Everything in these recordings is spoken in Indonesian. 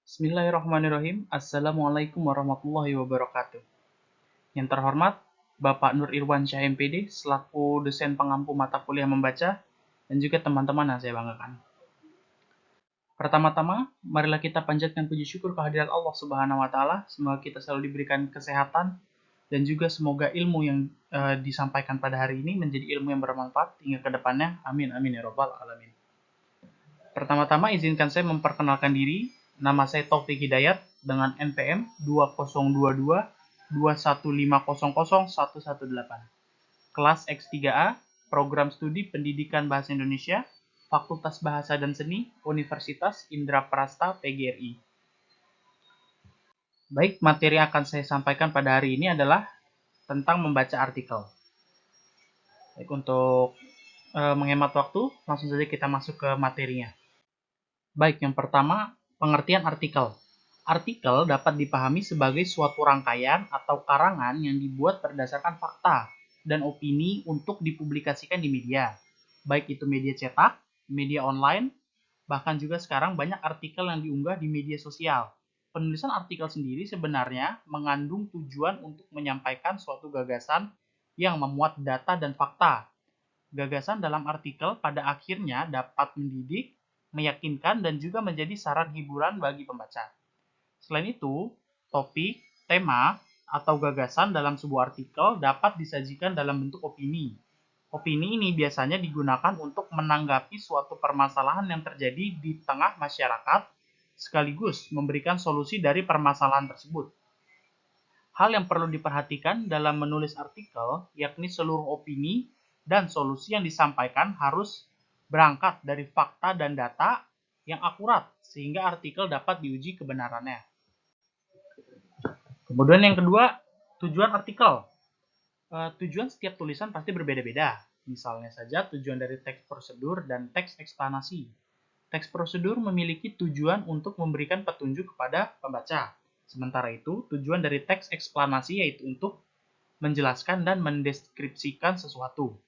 Bismillahirrahmanirrahim. Assalamualaikum warahmatullahi wabarakatuh. Yang terhormat, Bapak Nur Irwan Syah MPD, selaku dosen pengampu mata kuliah membaca, dan juga teman-teman yang saya banggakan. Pertama-tama, marilah kita panjatkan puji syukur kehadirat Allah Subhanahu wa Ta'ala. Semoga kita selalu diberikan kesehatan, dan juga semoga ilmu yang disampaikan pada hari ini menjadi ilmu yang bermanfaat hingga ke depannya. Amin, amin ya robbal alamin. Pertama-tama izinkan saya memperkenalkan diri. Nama saya Taufik Hidayat dengan NPM 202221500118. Kelas X3A, Program Studi Pendidikan Bahasa Indonesia, Fakultas Bahasa dan Seni, Universitas Indraprasta PGRI. Baik, materi yang akan saya sampaikan pada hari ini adalah tentang membaca artikel. Baik, untuk menghemat waktu, langsung saja kita masuk ke materinya. Baik, yang pertama, pengertian artikel. Artikel dapat dipahami sebagai suatu rangkaian atau karangan yang dibuat berdasarkan fakta dan opini untuk dipublikasikan di media. Baik itu media cetak, media online, bahkan juga sekarang banyak artikel yang diunggah di media sosial. Penulisan artikel sendiri sebenarnya mengandung tujuan untuk menyampaikan suatu gagasan yang memuat data dan fakta. Gagasan dalam artikel pada akhirnya dapat mendidik, meyakinkan, dan juga menjadi saran hiburan bagi pembaca. Selain itu, topik, tema, atau gagasan dalam sebuah artikel dapat disajikan dalam bentuk opini. Opini ini biasanya digunakan untuk menanggapi suatu permasalahan yang terjadi di tengah masyarakat, sekaligus memberikan solusi dari permasalahan tersebut. Hal yang perlu diperhatikan dalam menulis artikel, yakni seluruh opini dan solusi yang disampaikan harus berangkat dari fakta dan data yang akurat, sehingga artikel dapat diuji kebenarannya. Kemudian yang kedua, tujuan artikel. Tujuan setiap tulisan pasti berbeda-beda. Misalnya saja tujuan dari teks prosedur dan teks eksplanasi. Teks prosedur memiliki tujuan untuk memberikan petunjuk kepada pembaca. Sementara itu, tujuan dari teks eksplanasi yaitu untuk menjelaskan dan mendeskripsikan sesuatu.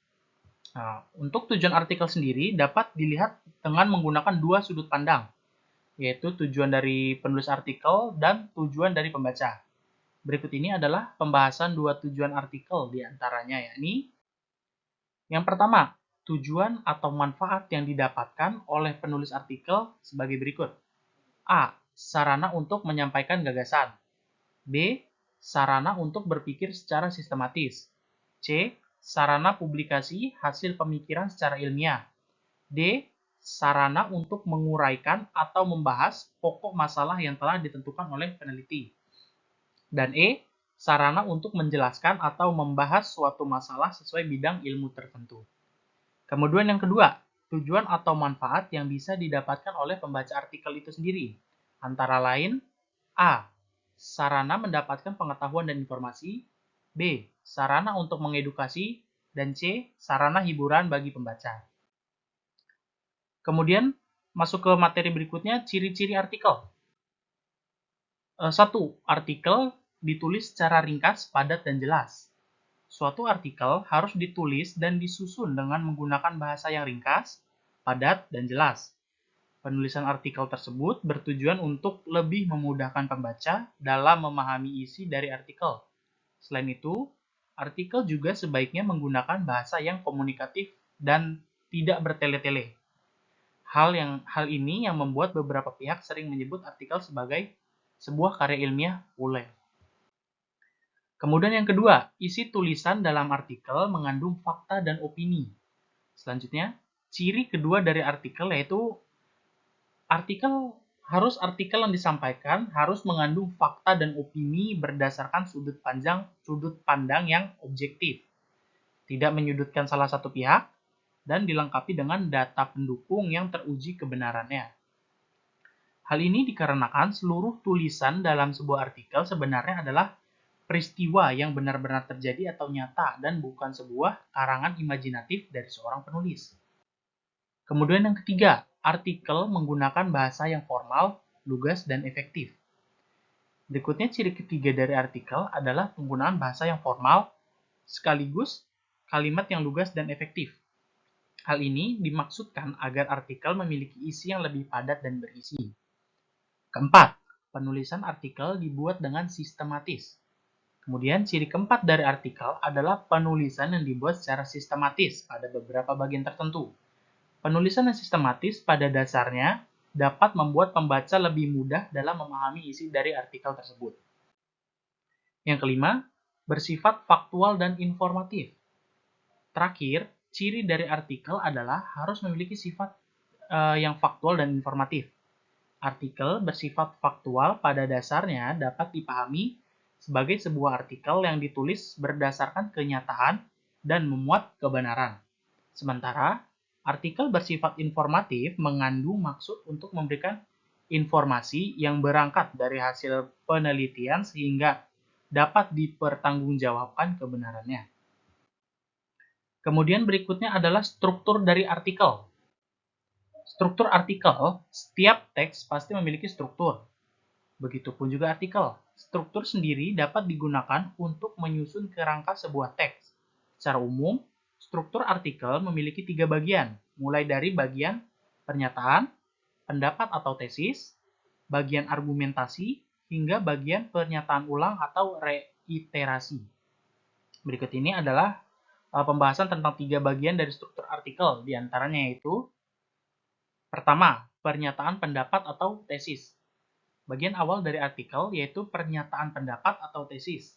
Nah, untuk tujuan artikel sendiri dapat dilihat dengan menggunakan dua sudut pandang, yaitu tujuan dari penulis artikel dan tujuan dari pembaca. Berikut ini adalah pembahasan dua tujuan artikel di antaranya, yakni yang pertama, tujuan atau manfaat yang didapatkan oleh penulis artikel sebagai berikut. A. Sarana untuk menyampaikan gagasan. B. Sarana untuk berpikir secara sistematis. C. Sarana publikasi hasil pemikiran secara ilmiah. D. Sarana untuk menguraikan atau membahas pokok masalah yang telah ditentukan oleh peneliti. Dan E. Sarana untuk menjelaskan atau membahas suatu masalah sesuai bidang ilmu tertentu. Kemudian yang kedua, tujuan atau manfaat yang bisa didapatkan oleh pembaca artikel itu sendiri. Antara lain, A. Sarana mendapatkan pengetahuan dan informasi. B. Sarana untuk mengedukasi. Dan C. Sarana hiburan bagi pembaca. Kemudian, masuk ke materi berikutnya, ciri-ciri artikel. 1. Artikel ditulis secara ringkas, padat, dan jelas. Suatu artikel harus ditulis dan disusun dengan menggunakan bahasa yang ringkas, padat, dan jelas. Penulisan artikel tersebut bertujuan untuk lebih memudahkan pembaca dalam memahami isi dari artikel. Selain itu, artikel juga sebaiknya menggunakan bahasa yang komunikatif dan tidak bertele-tele. Hal ini yang membuat beberapa pihak sering menyebut artikel sebagai sebuah karya ilmiah populer. Kemudian yang kedua, isi tulisan dalam artikel mengandung fakta dan opini. Selanjutnya, ciri kedua dari artikel yaitu artikel yang disampaikan harus mengandung fakta dan opini berdasarkan sudut pandang yang objektif, tidak menyudutkan salah satu pihak, dan dilengkapi dengan data pendukung yang teruji kebenarannya. Hal ini dikarenakan seluruh tulisan dalam sebuah artikel sebenarnya adalah peristiwa yang benar-benar terjadi atau nyata dan bukan sebuah karangan imajinatif dari seorang penulis. Kemudian yang ketiga, artikel menggunakan bahasa yang formal, lugas, dan efektif. Berikutnya ciri ketiga dari artikel adalah penggunaan bahasa yang formal sekaligus kalimat yang lugas dan efektif. Hal ini dimaksudkan agar artikel memiliki isi yang lebih padat dan berisi. Keempat, penulisan artikel dibuat dengan sistematis. Kemudian ciri keempat dari artikel adalah penulisan yang dibuat secara sistematis pada beberapa bagian tertentu. Penulisan yang sistematis pada dasarnya dapat membuat pembaca lebih mudah dalam memahami isi dari artikel tersebut. Yang kelima, bersifat faktual dan informatif. Terakhir, ciri dari artikel adalah harus memiliki sifat yang faktual dan informatif. Artikel bersifat faktual pada dasarnya dapat dipahami sebagai sebuah artikel yang ditulis berdasarkan kenyataan dan memuat kebenaran. Sementara, artikel bersifat informatif mengandung maksud untuk memberikan informasi yang berangkat dari hasil penelitian sehingga dapat dipertanggungjawabkan kebenarannya. Kemudian berikutnya adalah struktur dari artikel. Struktur artikel, setiap teks pasti memiliki struktur. Begitupun juga artikel. Struktur sendiri dapat digunakan untuk menyusun kerangka sebuah teks. Secara umum, struktur artikel memiliki 3 bagian, mulai dari bagian pernyataan, pendapat atau tesis, bagian argumentasi, hingga bagian pernyataan ulang atau reiterasi. Berikut ini adalah pembahasan tentang 3 bagian dari struktur artikel, diantaranya yaitu pertama, pernyataan pendapat atau tesis. Bagian awal dari artikel yaitu pernyataan pendapat atau tesis.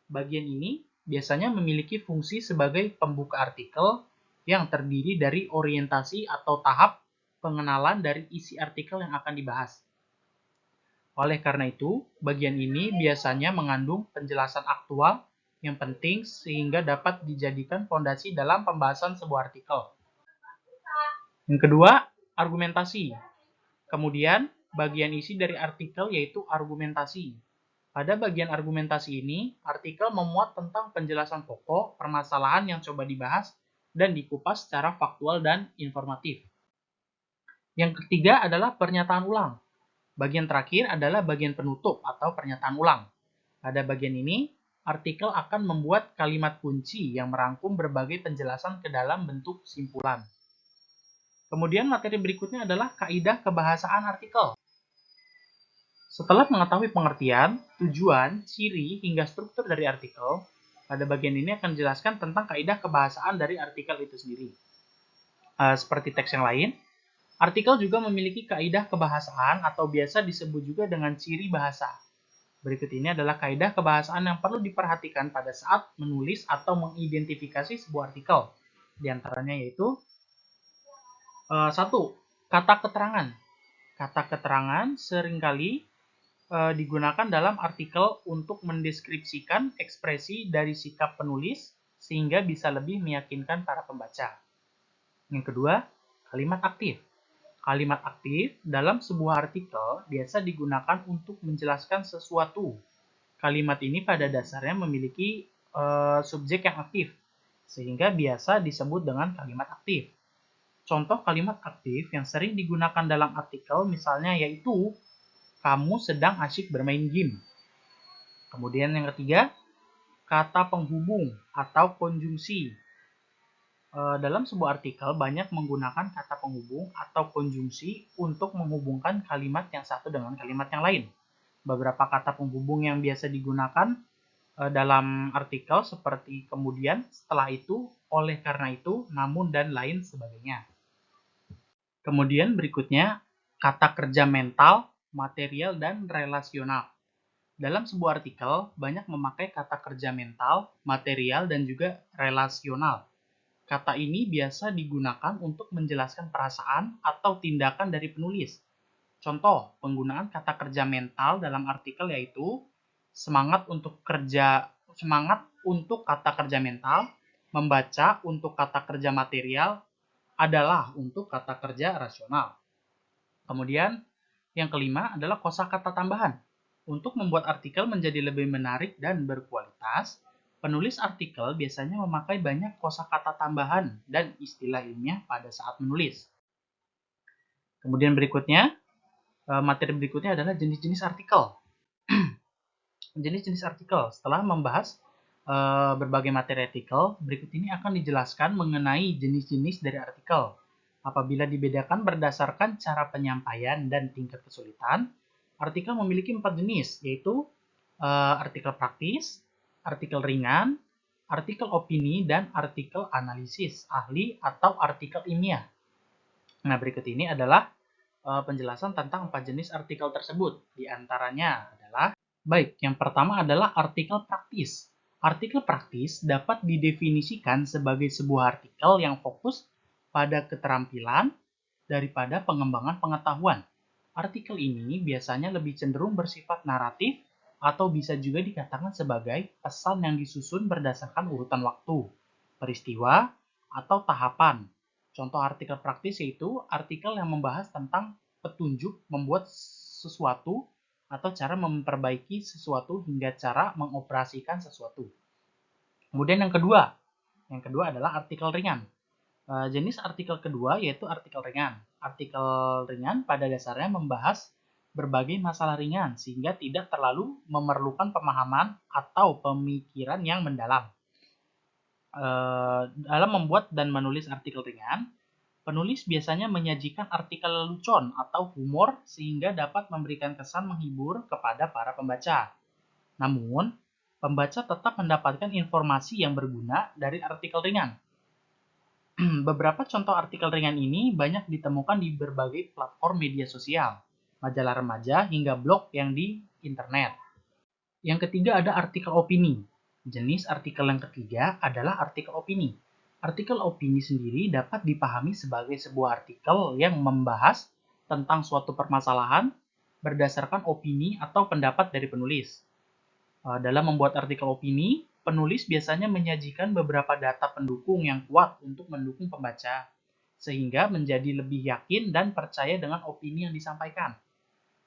Bagian ini biasanya memiliki fungsi sebagai pembuka artikel yang terdiri dari orientasi atau tahap pengenalan dari isi artikel yang akan dibahas. Oleh karena itu, bagian ini biasanya mengandung penjelasan aktual yang penting sehingga dapat dijadikan fondasi dalam pembahasan sebuah artikel. Yang kedua, argumentasi. Kemudian, bagian isi dari artikel yaitu argumentasi. Pada bagian argumentasi ini, artikel memuat tentang penjelasan pokok, permasalahan yang coba dibahas, dan dikupas secara faktual dan informatif. Yang ketiga adalah pernyataan ulang. Bagian terakhir adalah bagian penutup atau pernyataan ulang. Pada bagian ini, artikel akan membuat kalimat kunci yang merangkum berbagai penjelasan ke dalam bentuk kesimpulan. Kemudian materi berikutnya adalah kaidah kebahasaan artikel. Setelah mengetahui pengertian, tujuan, ciri, hingga struktur dari artikel, pada bagian ini akan dijelaskan tentang kaidah kebahasaan dari artikel itu sendiri. Seperti teks yang lain, artikel juga memiliki kaidah kebahasaan atau biasa disebut juga dengan ciri bahasa. Berikut ini adalah kaidah kebahasaan yang perlu diperhatikan pada saat menulis atau mengidentifikasi sebuah artikel. Di antaranya yaitu 1. Kata keterangan. Kata keterangan seringkali digunakan dalam artikel untuk mendeskripsikan ekspresi dari sikap penulis sehingga bisa lebih meyakinkan para pembaca. Yang kedua, kalimat aktif. Kalimat aktif dalam sebuah artikel biasa digunakan untuk menjelaskan sesuatu. Kalimat ini pada dasarnya memiliki subjek yang aktif, sehingga biasa disebut dengan kalimat aktif. Contoh kalimat aktif yang sering digunakan dalam artikel misalnya yaitu kamu sedang asyik bermain game. Kemudian yang ketiga, kata penghubung atau konjungsi. Dalam sebuah artikel banyak menggunakan kata penghubung atau konjungsi untuk menghubungkan kalimat yang satu dengan kalimat yang lain. Beberapa kata penghubung yang biasa digunakan dalam artikel seperti kemudian, setelah itu, oleh karena itu, namun, dan lain sebagainya. Kemudian berikutnya, kata kerja mental, material, dan relasional. Dalam sebuah artikel, banyak memakai kata kerja mental, material, dan juga relasional. Kata ini biasa digunakan untuk menjelaskan perasaan atau tindakan dari penulis. Contoh, penggunaan kata kerja mental dalam artikel yaitu semangat untuk kata kerja mental, membaca untuk kata kerja material, adalah untuk kata kerja rasional. Kemudian yang kelima adalah kosakata tambahan. Untuk membuat artikel menjadi lebih menarik dan berkualitas, penulis artikel biasanya memakai banyak kosakata tambahan dan istilah ilmiah pada saat menulis. Kemudian berikutnya, materi berikutnya adalah jenis-jenis artikel. Jenis-jenis artikel. Setelah membahas berbagai materi artikel, berikut ini akan dijelaskan mengenai jenis-jenis dari artikel. Apabila dibedakan berdasarkan cara penyampaian dan tingkat kesulitan, Artikel memiliki 4 jenis, yaitu artikel praktis, artikel ringan, artikel opini, dan artikel analisis ahli atau artikel ilmiah. Nah, berikut ini adalah penjelasan tentang 4 jenis artikel tersebut. Di antaranya adalah, baik, yang pertama adalah artikel praktis. Artikel praktis dapat didefinisikan sebagai sebuah artikel yang fokus pada keterampilan daripada pengembangan pengetahuan. Artikel ini biasanya lebih cenderung bersifat naratif atau bisa juga dikatakan sebagai pesan yang disusun berdasarkan urutan waktu, peristiwa, atau tahapan. Contoh artikel praktis yaitu artikel yang membahas tentang petunjuk membuat sesuatu atau cara memperbaiki sesuatu hingga cara mengoperasikan sesuatu. Kemudian yang kedua adalah artikel ringan. Jenis artikel kedua yaitu artikel ringan. Artikel ringan pada dasarnya membahas berbagai masalah ringan sehingga tidak terlalu memerlukan pemahaman atau pemikiran yang mendalam. Dalam membuat dan menulis artikel ringan, penulis biasanya menyajikan artikel lelucon atau humor sehingga dapat memberikan kesan menghibur kepada para pembaca. Namun, pembaca tetap mendapatkan informasi yang berguna dari artikel ringan. Beberapa contoh artikel ringan ini banyak ditemukan di berbagai platform media sosial, majalah remaja, hingga blog yang di internet. Yang ketiga ada artikel opini. Jenis artikel yang ketiga adalah artikel opini. Artikel opini sendiri dapat dipahami sebagai sebuah artikel yang membahas tentang suatu permasalahan berdasarkan opini atau pendapat dari penulis. Dalam membuat artikel opini, penulis biasanya menyajikan beberapa data pendukung yang kuat untuk mendukung pembaca, sehingga menjadi lebih yakin dan percaya dengan opini yang disampaikan.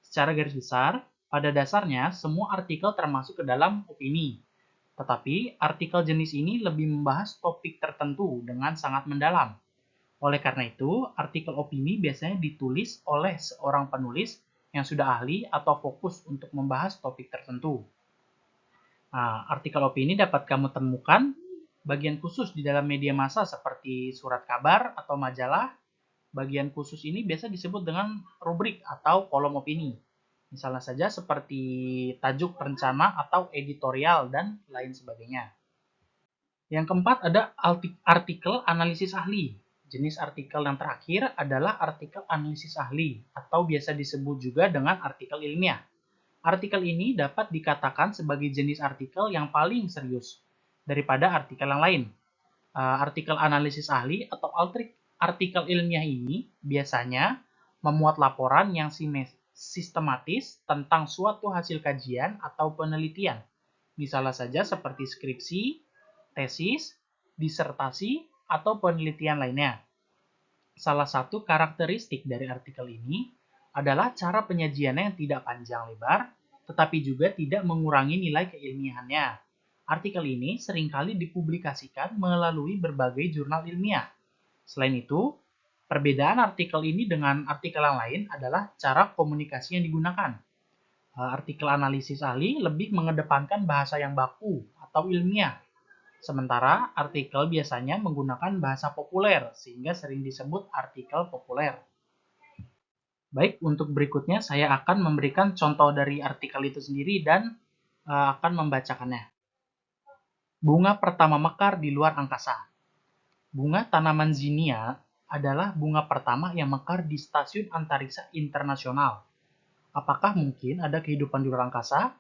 Secara garis besar, pada dasarnya semua artikel termasuk ke dalam opini, tetapi artikel jenis ini lebih membahas topik tertentu dengan sangat mendalam. Oleh karena itu, artikel opini biasanya ditulis oleh seorang penulis yang sudah ahli atau fokus untuk membahas topik tertentu. Nah, artikel opini dapat kamu temukan bagian khusus di dalam media massa seperti surat kabar atau majalah. Bagian khusus ini biasa disebut dengan rubrik atau kolom opini. Misalnya saja seperti tajuk rencana atau editorial dan lain sebagainya. Yang keempat ada artikel analisis ahli. Jenis artikel yang terakhir adalah artikel analisis ahli atau biasa disebut juga dengan artikel ilmiah. Artikel ini dapat dikatakan sebagai jenis artikel yang paling serius daripada artikel yang lain. Artikel analisis ahli atau artikel ilmiah ini biasanya memuat laporan yang sistematis tentang suatu hasil kajian atau penelitian. Misalnya saja seperti skripsi, tesis, disertasi, atau penelitian lainnya. Salah satu karakteristik dari artikel ini adalah cara penyajiannya yang tidak panjang lebar, tetapi juga tidak mengurangi nilai keilmiahannya. Artikel ini seringkali dipublikasikan melalui berbagai jurnal ilmiah. Selain itu, perbedaan artikel ini dengan artikel yang lain adalah cara komunikasi yang digunakan. Artikel analisis ahli lebih mengedepankan bahasa yang baku atau ilmiah, sementara artikel biasanya menggunakan bahasa populer sehingga sering disebut artikel populer. Baik, untuk berikutnya saya akan memberikan contoh dari artikel itu sendiri dan akan membacakannya. Bunga pertama mekar di luar angkasa. Bunga tanaman zinnia adalah bunga pertama yang mekar di Stasiun Antariksa Internasional. Apakah mungkin ada kehidupan di luar angkasa?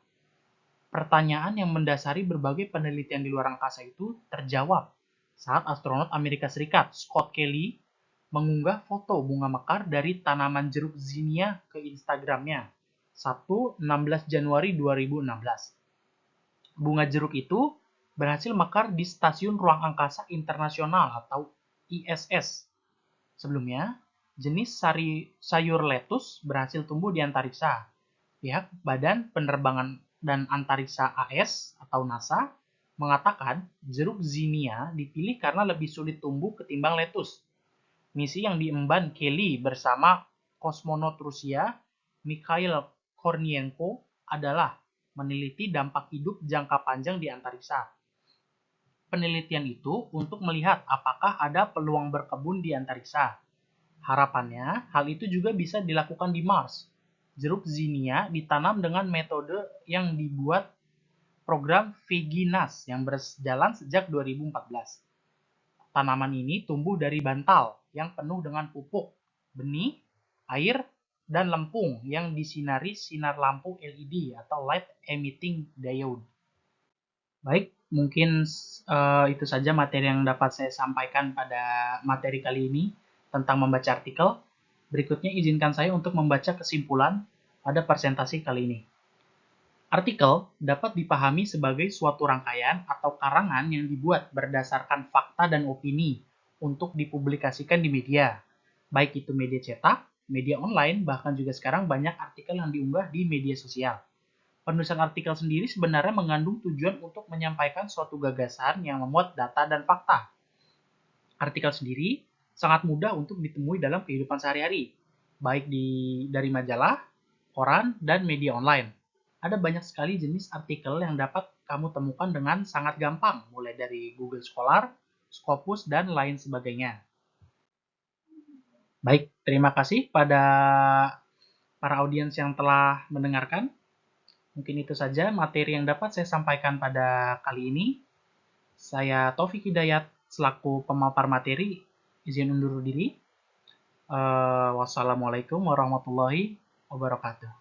Pertanyaan yang mendasari berbagai penelitian di luar angkasa itu terjawab saat astronot Amerika Serikat Scott Kelly mengunggah foto bunga mekar dari tanaman jeruk zinnia ke Instagramnya 16 Januari 2016. Bunga jeruk itu berhasil mekar di Stasiun Ruang Angkasa Internasional atau ISS. Sebelumnya, jenis sayur lettuce berhasil tumbuh di antariksa. Pihak Badan Penerbangan dan Antariksa AS atau NASA mengatakan jeruk zinnia dipilih karena lebih sulit tumbuh ketimbang lettuce. Misi yang diemban Kelly bersama kosmonot Rusia Mikhail Kornienko adalah meneliti dampak hidup jangka panjang di antariksa. Penelitian itu untuk melihat apakah ada peluang berkebun di antariksa. Harapannya, hal itu juga bisa dilakukan di Mars. Jeruk zinnia ditanam dengan metode yang dibuat program Veginas yang berjalan sejak 2014. Tanaman ini tumbuh dari bantal yang penuh dengan pupuk, benih, air, dan lempung yang disinari sinar lampu LED atau Light Emitting Diode. Baik, mungkin itu saja materi yang dapat saya sampaikan pada materi kali ini tentang membaca artikel. Berikutnya izinkan saya untuk membaca kesimpulan pada presentasi kali ini. Artikel dapat dipahami sebagai suatu rangkaian atau karangan yang dibuat berdasarkan fakta dan opini untuk dipublikasikan di media, baik itu media cetak, media online, bahkan juga sekarang banyak artikel yang diunggah di media sosial. Penulisan artikel sendiri sebenarnya mengandung tujuan untuk menyampaikan suatu gagasan yang memuat data dan fakta. Artikel sendiri sangat mudah untuk ditemui dalam kehidupan sehari-hari, baik dari majalah, koran, dan media online. Ada banyak sekali jenis artikel yang dapat kamu temukan dengan sangat gampang, mulai dari Google Scholar, Scopus, dan lain sebagainya. Baik, terima kasih pada para audiens yang telah mendengarkan. Mungkin itu saja materi yang dapat saya sampaikan pada kali ini. Saya Taufik Hidayat selaku pemapar materi, izin undur diri. Wassalamualaikum warahmatullahi wabarakatuh.